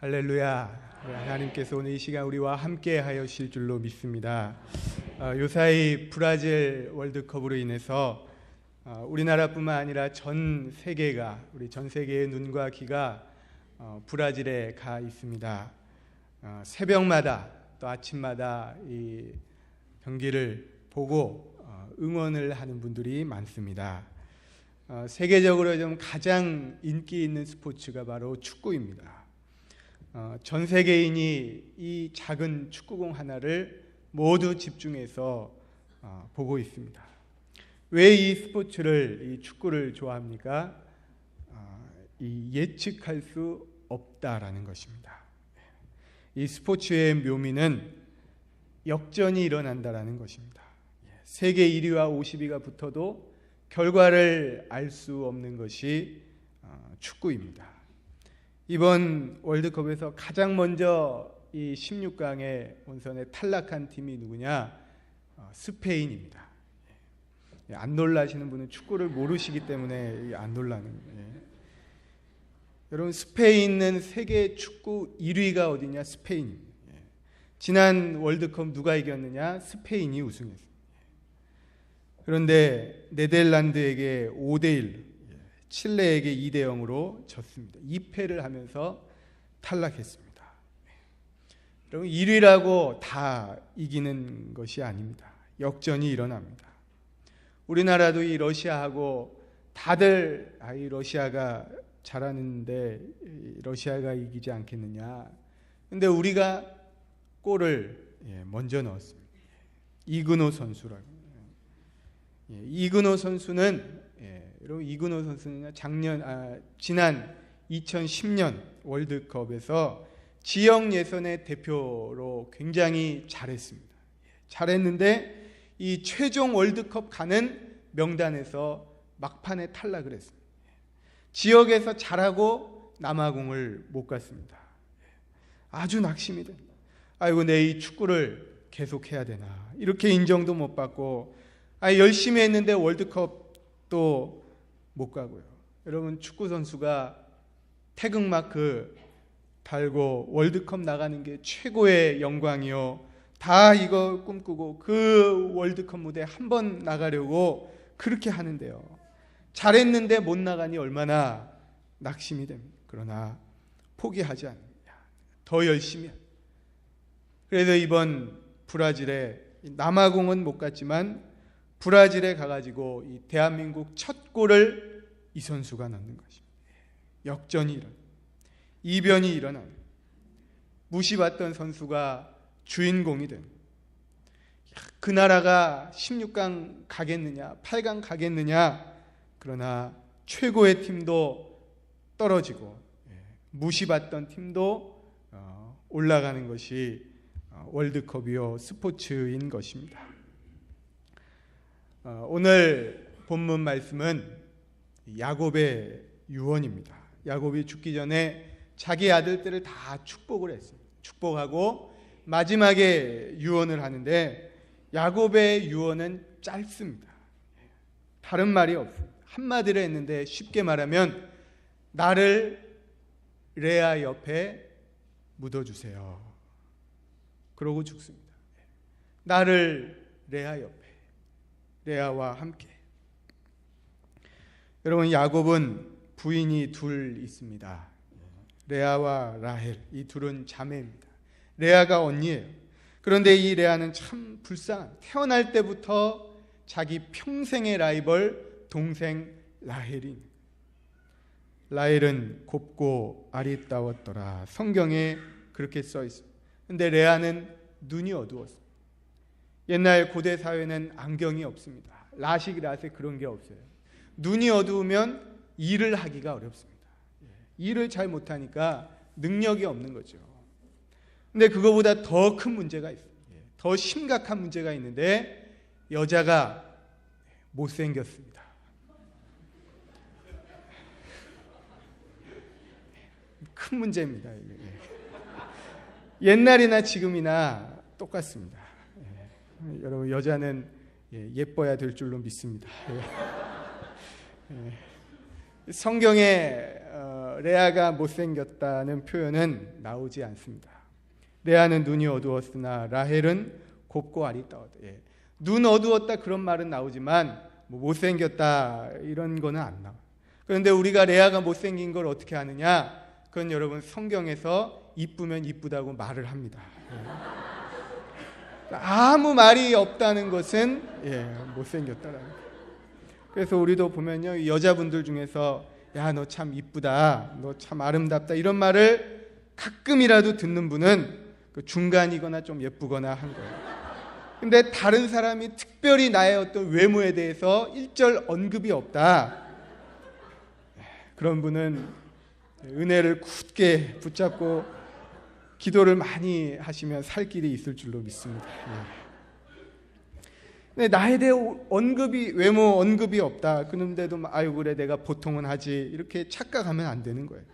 할렐루야. 하나님께서 오늘 이 시간 우리와 함께 하실 줄로 믿습니다. 요사이 브라질 월드컵으로 인해서 우리나라뿐만 아니라 전 세계가, 우리 전 세계의 눈과 귀가 브라질에 가 있습니다. 새벽마다 또 아침마다 이 경기를 보고 응원을 하는 분들이 많습니다. 세계적으로 좀 가장 인기 있는 스포츠가 바로 축구입니다. 전 세계인이 이 작은 축구공 하나를 모두 집중해서 보고 있습니다. 왜 이 스포츠를, 이 축구를 좋아합니까? 이 예측할 수 없다라는 것입니다. 이 스포츠의 묘미는 역전이 일어난다라는 것입니다. 세계 1위와 50위가 붙어도 결과를 알 수 없는 것이 축구입니다. 이번 월드컵에서 가장 먼저 이 16강에 본선에 탈락한 팀이 누구냐? 스페인입니다. 안 놀라시는 분은 축구를 모르시기 때문에 안 놀라는 거예요. 여러분, 스페인은 세계 축구 1위가 어디냐? 스페인입니다. 지난 월드컵 누가 이겼느냐? 스페인이 우승했습니다. 그런데 네덜란드에게 5대1, 칠레에게 2대0으로 졌습니다. 2패를 하면서 탈락했습니다. 여러분, 1위라고 다 이기는 것이 아닙니다. 역전이 일어납니다. 우리나라도 이 러시아하고 다들 이 러시아가 잘하는데 러시아가 이기지 않겠느냐. 근데 우리가 골을 먼저 넣었습니다. 이그노 선수라고. 이그노 선수는 여러분, 이그노 선수는 지난 2010년 월드컵에서 지역 예선의 대표로 굉장히 잘했습니다. 잘했는데 이 최종 월드컵 가는 명단에서 막판에 탈락을 했습니다. 지역에서 잘하고 남아공을 못 갔습니다. 아주 낙심이 됩니다. 아이고, 내 이 축구를 계속해야 되나, 이렇게 인정도 못 받고 열심히 했는데 월드컵도 못 가고요. 여러분, 축구 선수가 태극마크 달고 월드컵 나가는 게 최고의 영광이요, 다 이거 꿈꾸고 그 월드컵 무대 한 번 나가려고 그렇게 하는데요, 잘했는데 못 나가니 얼마나 낙심이 됩니다. 그러나 포기하지 않습니다. 더 열심히. 그래서 이번 브라질에 남아공은 못 갔지만 브라질에 가가지고 이 대한민국 첫 골을 이 선수가 넣는 것입니다. 역전이 일어나, 이변이 일어나, 무시받던 선수가 주인공이 됩니다. 그 나라가 16강 가겠느냐, 8강 가겠느냐. 그러나 최고의 팀도 떨어지고 무시받던 팀도 올라가는 것이 월드컵이요, 스포츠인 것입니다. 오늘 본문 말씀은 야곱의 유언입니다. 야곱이 죽기 전에 자기 아들들을 다 축복을 했습니다. 축복하고 마지막에 유언을 하는데 야곱의 유언은 짧습니다. 다른 말이 없습니다. 한마디로 했는데 쉽게 말하면 나를 레아 옆에 묻어주세요. 그러고 죽습니다. 나를 레아 옆에, 레아와 함께. 여러분, 야곱은 부인이 둘 있습니다. 레아와 라헬, 이 둘은 자매입니다. 레아가 언니예요. 그런데 이 레아는 참 불쌍한, 태어날 때부터 자기 평생의 라이벌 동생 라헬이. 라헬은 곱고 아리따웠더라. 성경에 그렇게 써 있습니다. 그런데 레아는 눈이 어두웠습니다. 옛날 고대 사회는 안경이 없습니다. 라식, 라섹 그런 게 없어요. 눈이 어두우면 일을 하기가 어렵습니다. 일을 잘 못하니까 능력이 없는 거죠. 근데 그거보다 더 큰 문제가 있어요. 더 심각한 문제가 있는데 여자가 못생겼습니다. 큰 문제입니다. 옛날이나 지금이나 똑같습니다. 여러분, 여자는 예뻐야 될 줄로 믿습니다. 성경에 레아가 못생겼다는 표현은 나오지 않습니다. 레아는 눈이 어두웠으나 라헬은 곱고 아리따웠다. 눈 어두웠다 그런 말은 나오지만 못생겼다 이런 거는 안 나와요. 그런데 우리가 레아가 못생긴 걸 어떻게 아느냐? 그건 여러분 성경에서 이쁘면 이쁘다고 말을 합니다. 아무 말이 없다는 것은 못생겼다라는 거예요. 그래서 우리도 보면요, 여자분들 중에서 야, 너 참 이쁘다, 너 참 아름답다 이런 말을 가끔이라도 듣는 분은 그 중간이거나 좀 예쁘거나 한 거예요. 근데 다른 사람이 특별히 나의 어떤 외모에 대해서 일절 언급이 없다, 그런 분은 은혜를 굳게 붙잡고 기도를 많이 하시면 살 길이 있을 줄로 믿습니다. 근데 나에 대해 외모 언급이 없다 그런데도 아유 그래 내가 보통은 하지 이렇게 착각하면 안 되는 거예요.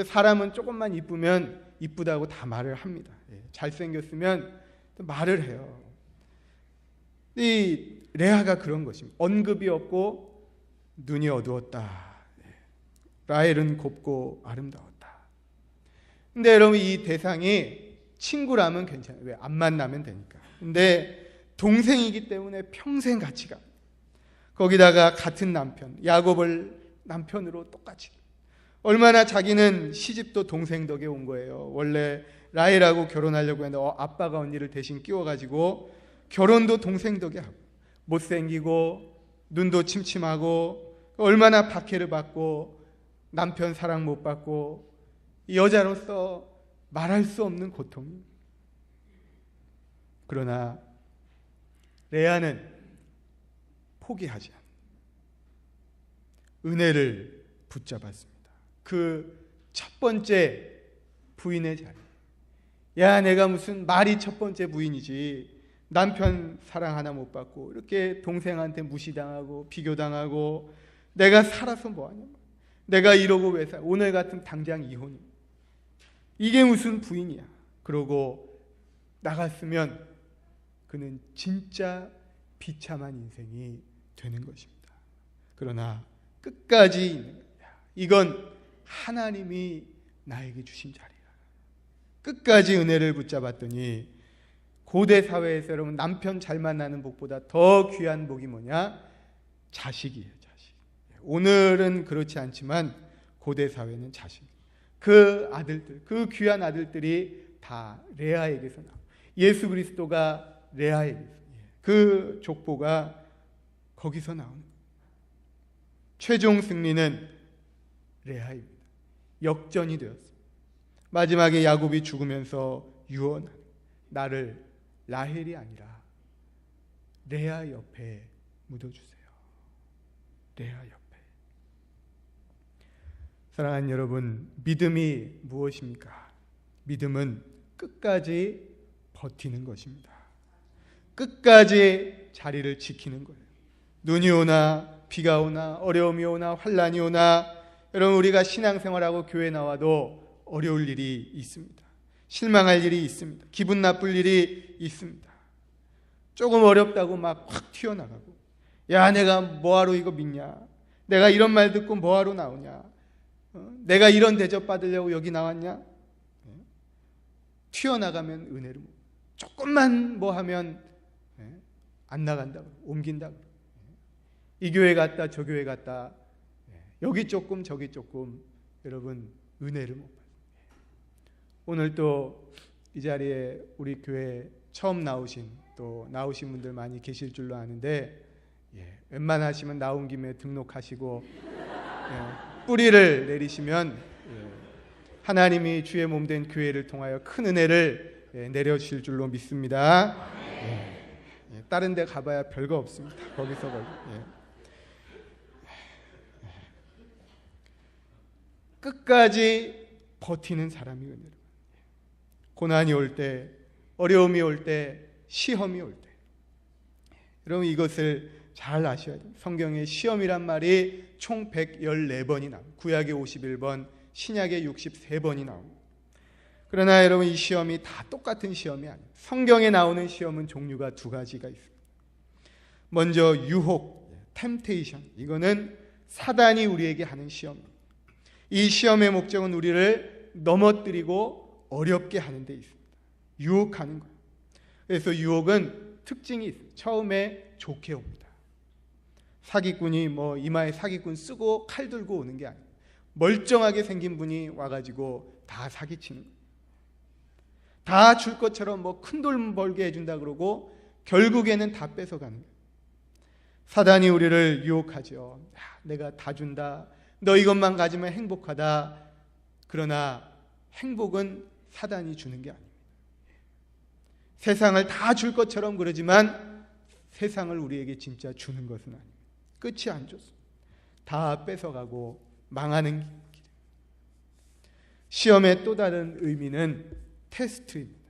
사람은 조금만 이쁘면 이쁘다고 다 말을 합니다. 잘생겼으면 말을 해요. 이 레아가 그런 것입니다. 언급이 없고 눈이 어두웠다. 라헬은 곱고 아름다웠다. 근데 여러분 이 대상이 친구라면 괜찮아요. 왜? 안 만나면 되니까. 근데 동생이기 때문에 평생 같이 가. 거기다가 같은 남편, 야곱을 남편으로 똑같이. 얼마나 자기는 시집도 동생 덕에 온 거예요. 원래 라헬하고 결혼하려고 했는데 아빠가 언니를 대신 끼워가지고 결혼도 동생 덕에 하고, 못생기고 눈도 침침하고 얼마나 박해를 받고 남편 사랑 못 받고 여자로서 말할 수 없는 고통이. 그러나 레아는 포기하지 않아 은혜를 붙잡았습니다. 그 첫 번째 부인의 자리. 야, 내가 무슨 말이 첫 번째 부인이지, 남편 사랑 하나 못 받고 이렇게 동생한테 무시당하고 비교당하고 내가 살아서 뭐하냐, 내가 이러고 왜 살, 오늘 같은 당장 이혼이, 이게 무슨 부인이야. 그러고 나갔으면 그는 진짜 비참한 인생이 되는 것입니다. 그러나 끝까지 있는 거야. 이건 하나님이 나에게 주신 자리야. 끝까지 은혜를 붙잡았더니 고대 사회에서 여러분 남편 잘 만나는 복보다 더 귀한 복이 뭐냐? 자식이에요. 자식. 오늘은 그렇지 않지만 고대 사회는 자식. 그 아들들, 그 귀한 아들들이 다 레아에게서 나와요. 예수 그리스도가 레아에게서, 그 족보가 거기서 나오는 거예요. 최종 승리는 레아입니다. 역전이 되었습니다. 마지막에 야곱이 죽으면서 유언하는, 나를 라헬이 아니라 레아 옆에 묻어주세요. 레아 옆에. 사랑하는 여러분, 믿음이 무엇입니까? 믿음은 끝까지 버티는 것입니다. 끝까지 자리를 지키는 거예요. 눈이 오나 비가 오나 어려움이 오나 환난이 오나, 여러분 우리가 신앙생활하고 교회 나와도 어려울 일이 있습니다. 실망할 일이 있습니다. 기분 나쁠 일이 있습니다. 조금 어렵다고 막 확 튀어나가고, 야 내가 뭐하러 이거 믿냐, 내가 이런 말 듣고 뭐하러 나오냐, 내가 이런 대접 받으려고 여기 나왔냐. 튀어나가면 은혜를 못, 조금만 뭐 하면 안 나간다고, 옮긴다고, 이 교회 갔다 저 교회 갔다, 여기 조금 저기 조금, 여러분 은혜를 못 받아요. 오늘 또 이 자리에 우리 교회 처음 나오신, 또 나오신 분들 많이 계실 줄로 아는데, 웬만하시면 나온 김에 등록하시고 뿌리를 내리시면 하나님이 주의 몸된 교회를 통하여 큰 은혜를 내려주실 줄로 믿습니다. 다른 데 가봐야 별거 없습니다. 거기서 끝까지 버티는 사람이 은혜로. 고난이 올 때, 어려움이 올 때, 시험이 올 때, 여러분 이것을 잘 아셔야 돼요. 성경에 시험이란 말이 총 114번이 나옵니다. 구약에 51번, 신약에 63번이 나옵니다. 그러나 여러분 이 시험이 다 똑같은 시험이 아니에요. 성경에 나오는 시험은 종류가 두 가지가 있습니다. 먼저 유혹, 템테이션, 이거는 사단이 우리에게 하는 시험입니다. 이 시험의 목적은 우리를 넘어뜨리고 어렵게 하는 데 있습니다. 유혹하는 거예요. 그래서 유혹은 특징이 있어요. 처음에 좋게 옵니다. 사기꾼이 이마에 사기꾼 쓰고 칼 들고 오는 게 아니에요. 멀쩡하게 생긴 분이 와가지고 다 사기치는 거예요. 다 줄 것처럼 큰 돈 벌게 해준다 그러고 결국에는 다 뺏어가는 거예요. 사단이 우리를 유혹하죠. 내가 다 준다. 너 이것만 가지면 행복하다. 그러나 행복은 사단이 주는 게 아닙니다. 세상을 다 줄 것처럼 그러지만 세상을 우리에게 진짜 주는 것은 아닙니다. 끝이 안 좋습니다. 다 뺏어가고 망하는 길. 시험의 또 다른 의미는 테스트입니다.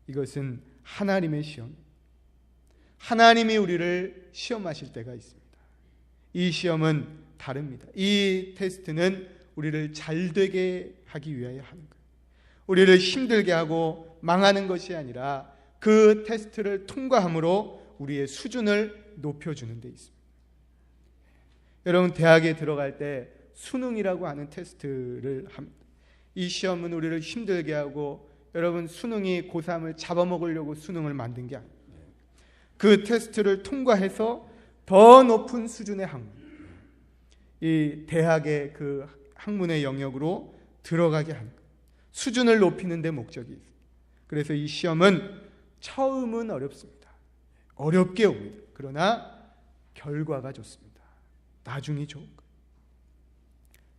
이것은 하나님의 시험. 하나님이 우리를 시험하실 때가 있습니다. 이 시험은 다릅니다. 이 테스트는 우리를 잘되게 하기 위하여 하는 거예요. 우리를 힘들게 하고 망하는 것이 아니라 그 테스트를 통과함으로 우리의 수준을 높여주는 데 있습니다. 여러분, 대학에 들어갈 때 수능이라고 하는 테스트를 합니다. 이 시험은 우리를 힘들게 하고, 여러분, 수능이 고3을 잡아먹으려고 수능을 만든 게 아닙니다. 그 테스트를 통과해서 더 높은 수준의 학문, 이 대학의 그 학문의 영역으로 들어가게 하는 거예요. 수준을 높이는 데 목적이 있습니다. 그래서 이 시험은 처음은 어렵습니다. 어렵게 옵니다. 그러나 결과가 좋습니다. 나중이 좋은 거예요.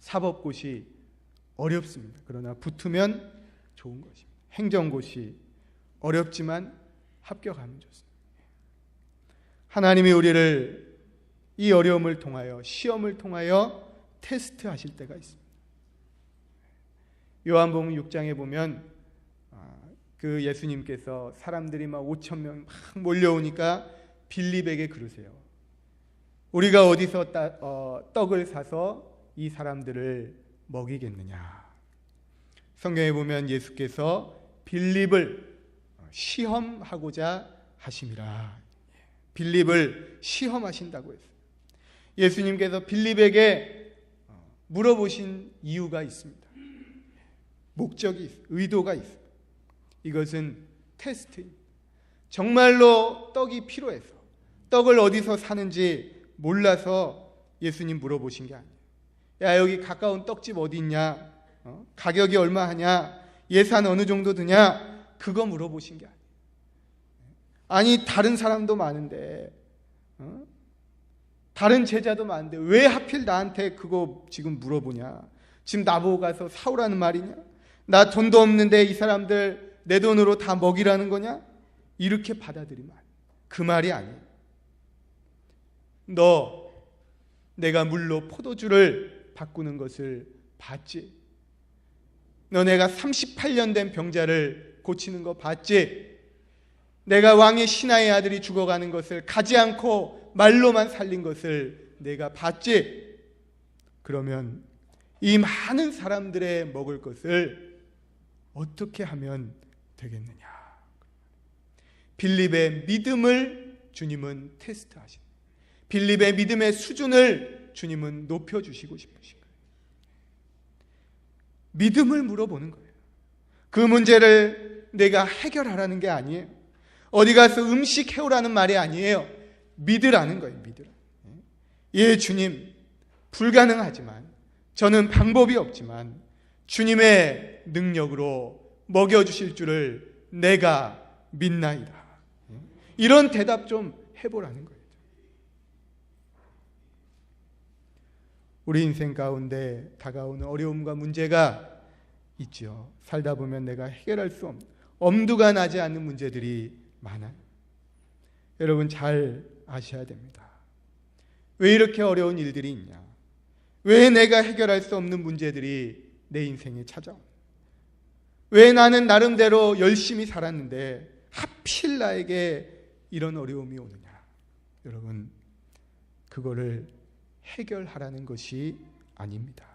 사법고시 어렵습니다. 그러나 붙으면 좋은 것입니다. 행정고시 어렵지만 합격하면 좋습니다. 하나님이 우리를 이 어려움을 통하여, 시험을 통하여 테스트하실 때가 있습니다. 요한복음 6장에 보면 그 예수님께서 사람들이 막 5,000명 막 몰려오니까 빌립에게 그러세요. 우리가 어디서 떡을 사서 이 사람들을 먹이겠느냐. 성경에 보면 예수께서 빌립을 시험하고자 하심이라. 빌립을 시험하신다고 했어요. 예수님께서 빌립에게 물어보신 이유가 있습니다. 목적이 있어요. 의도가 있어요. 이것은 테스트입니다. 정말로 떡이 필요해서, 떡을 어디서 사는지 몰라서 예수님 물어보신 게 아니에요. 야, 여기 가까운 떡집 어디 있냐? 가격이 얼마 하냐? 예산 어느 정도 드냐? 그거 물어보신 게 아니에요. 아니, 다른 사람도 많은데, 다른 제자도 많은데 왜 하필 나한테 그거 지금 물어보냐? 지금 나보고 가서 사오라는 말이냐? 나 돈도 없는데 이 사람들 내 돈으로 다 먹이라는 거냐? 이렇게 받아들이면 안 돼. 그 말이 아니에요. 너 내가 물로 포도주를 바꾸는 것을 봤지? 너 내가 38년 된 병자를 고치는 거 봤지? 내가 왕의 신하의 아들이 죽어가는 것을 가지 않고 말로만 살린 것을 내가 봤지? 그러면 이 많은 사람들의 먹을 것을 어떻게 하면 되겠느냐? 빌립의 믿음을 주님은 테스트하십니다. 빌립의 믿음의 수준을 주님은 높여주시고 싶으신 거예요. 믿음을 물어보는 거예요. 그 문제를 내가 해결하라는 게 아니에요. 어디 가서 음식 해오라는 말이 아니에요. 믿으라는 거예요. 믿으라. 예, 주님, 불가능하지만, 저는 방법이 없지만 주님의 능력으로 먹여주실 줄을 내가 믿나이다. 이런 대답 좀 해보라는 거예요. 우리 인생 가운데 다가오는 어려움과 문제가 있죠. 살다 보면 내가 해결할 수 없는, 엄두가 나지 않는 문제들이 많아요. 여러분 잘 아셔야 됩니다. 왜 이렇게 어려운 일들이 있냐? 왜 내가 해결할 수 없는 문제들이 내 인생에 찾아오냐? 왜 나는 나름대로 열심히 살았는데 하필 나에게 이런 어려움이 오느냐? 여러분, 그거를 해결하라는 것이 아닙니다.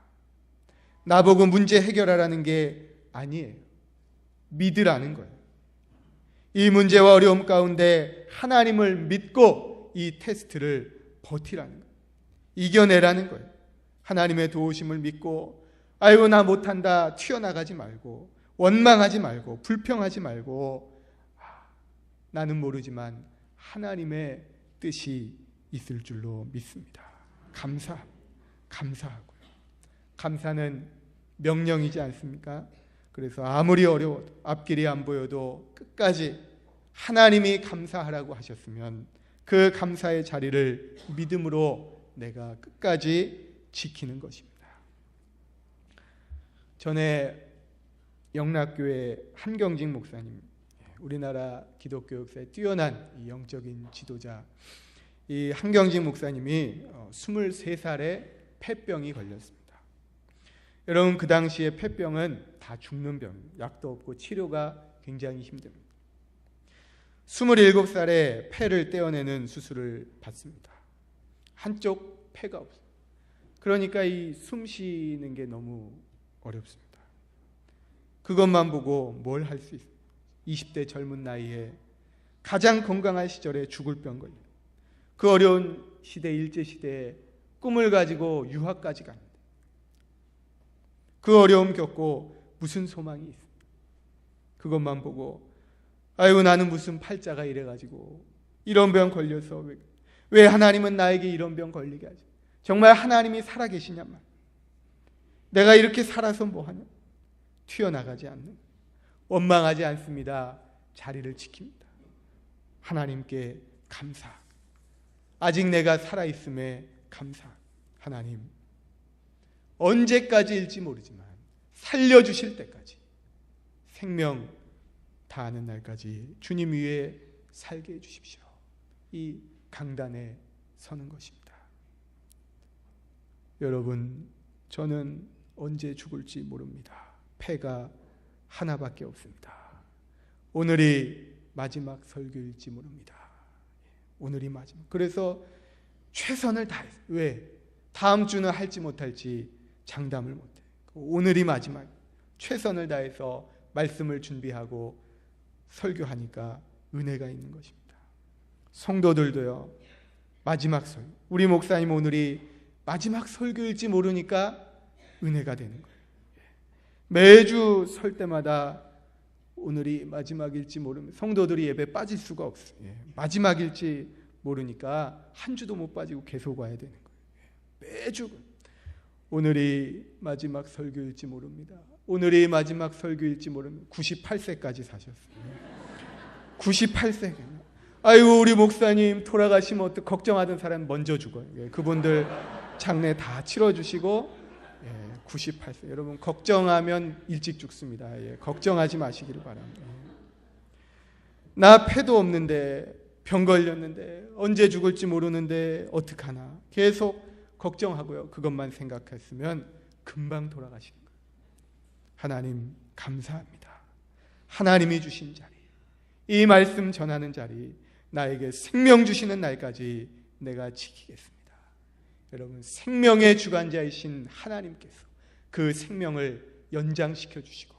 나보고 문제 해결하라는 게 아니에요. 믿으라는 거예요. 이 문제와 어려움 가운데 하나님을 믿고 이 테스트를 버티라는 거예요. 이겨내라는 거예요. 하나님의 도우심을 믿고 아이고 나 못한다 튀어나가지 말고, 원망하지 말고, 불평하지 말고, 나는 모르지만 하나님의 뜻이 있을 줄로 믿습니다. 감사하고요. 감사는 명령이지 않습니까? 그래서 아무리 어려워도, 앞길이 안 보여도 끝까지 하나님이 감사하라고 하셨으면 그 감사의 자리를 믿음으로 내가 끝까지 지키는 것입니다. 전에 영락교회 한경직 목사님, 우리나라 기독교 역사에 뛰어난 영적인 지도자, 이 한경직 목사님이 23살에 폐병이 걸렸습니다. 여러분, 그 당시에 폐병은 다 죽는 병, 약도 없고 치료가 굉장히 힘듭니다. 27살에 폐를 떼어내는 수술을 받습니다. 한쪽 폐가 없어요. 그러니까 이 숨 쉬는 게 너무 어렵습니다. 그것만 보고 뭘 할 수 있어요? 20대 젊은 나이에 가장 건강한 시절에 죽을 병 걸려요. 그 어려운 시대, 일제시대에 꿈을 가지고 유학까지 갑니다. 그 어려움 겪고 무슨 소망이 있어요? 그것만 보고 아이고 나는 무슨 팔자가 이래가지고 이런 병 걸려서 왜 하나님은 나에게 이런 병 걸리게 하지? 정말 하나님이 살아계시냔 말. 내가 이렇게 살아서 뭐하냐? 튀어나가지 않는, 원망하지 않습니다. 자리를 지킵니다. 하나님께 감사. 아직 내가 살아있음에 감사. 하나님, 언제까지일지 모르지만 살려주실 때까지, 생명 다하는 날까지 주님 위에 살게 해주십시오. 이 강단에 서는 것입니다. 여러분, 저는 언제 죽을지 모릅니다. 폐가 하나밖에 없습니다. 오늘이 마지막 설교일지 모릅니다. 오늘이 마지막. 그래서 최선을 다해서, 왜? 다음 주는 할지 못할지 장담을 못해. 오늘이 마지막. 최선을 다해서 말씀을 준비하고 설교하니까 은혜가 있는 것입니다. 성도들도요, 마지막 설교. 우리 목사님 오늘이 마지막 설교일지 모르니까 은혜가 되는 거예요. 매주 설 때마다 오늘이 마지막일지 모르면 성도들이 예배 빠질 수가 없어요. 마지막일지 모르니까 한 주도 못 빠지고 계속 와야 되는 거예요. 매주 오늘이 마지막 설교일지 모릅니다. 오늘이 마지막 설교일지 모릅니다. 98세까지 사셨어요. 98세. 아이고 우리 목사님 돌아가시면 어떡, 걱정하던 사람 먼저 죽어요. 그분들 장례 다 치러주시고 98세. 여러분 걱정하면 일찍 죽습니다. 걱정하지 마시기를 바랍니다. 나 패도 없는데, 병 걸렸는데, 언제 죽을지 모르는데 어떡하나 계속 걱정하고요. 그것만 생각했으면 금방 돌아가시는 거예요. 하나님 감사합니다. 하나님이 주신 자리, 이 말씀 전하는 자리, 나에게 생명 주시는 날까지 내가 지키겠습니다. 여러분, 생명의 주관자이신 하나님께서 그 생명을 연장시켜 주시고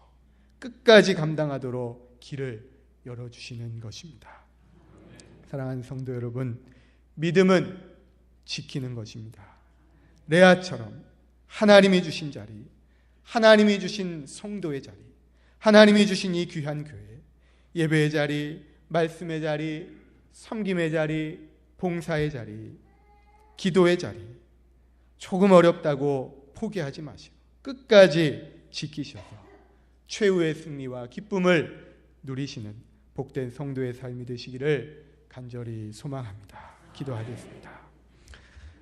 끝까지 감당하도록 길을 열어주시는 것입니다. 사랑하는 성도 여러분, 믿음은 지키는 것입니다. 레아처럼 하나님이 주신 자리, 하나님이 주신 성도의 자리, 하나님이 주신 이 귀한 교회, 예배의 자리, 말씀의 자리, 섬김의 자리, 봉사의 자리, 기도의 자리, 조금 어렵다고 포기하지 마시고 끝까지 지키셔서 최후의 승리와 기쁨을 누리시는 복된 성도의 삶이 되시기를 간절히 소망합니다. 기도하겠습니다.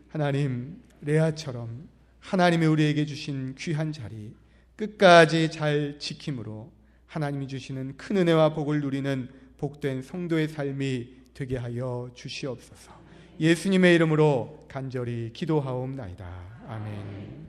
하나님, 레아처럼 하나님이 우리에게 주신 귀한 자리 끝까지 잘 지킴으로 하나님이 주시는 큰 은혜와 복을 누리는 복된 성도의 삶이 되게 하여 주시옵소서. 예수님의 이름으로 간절히 기도하옵나이다. 아멘.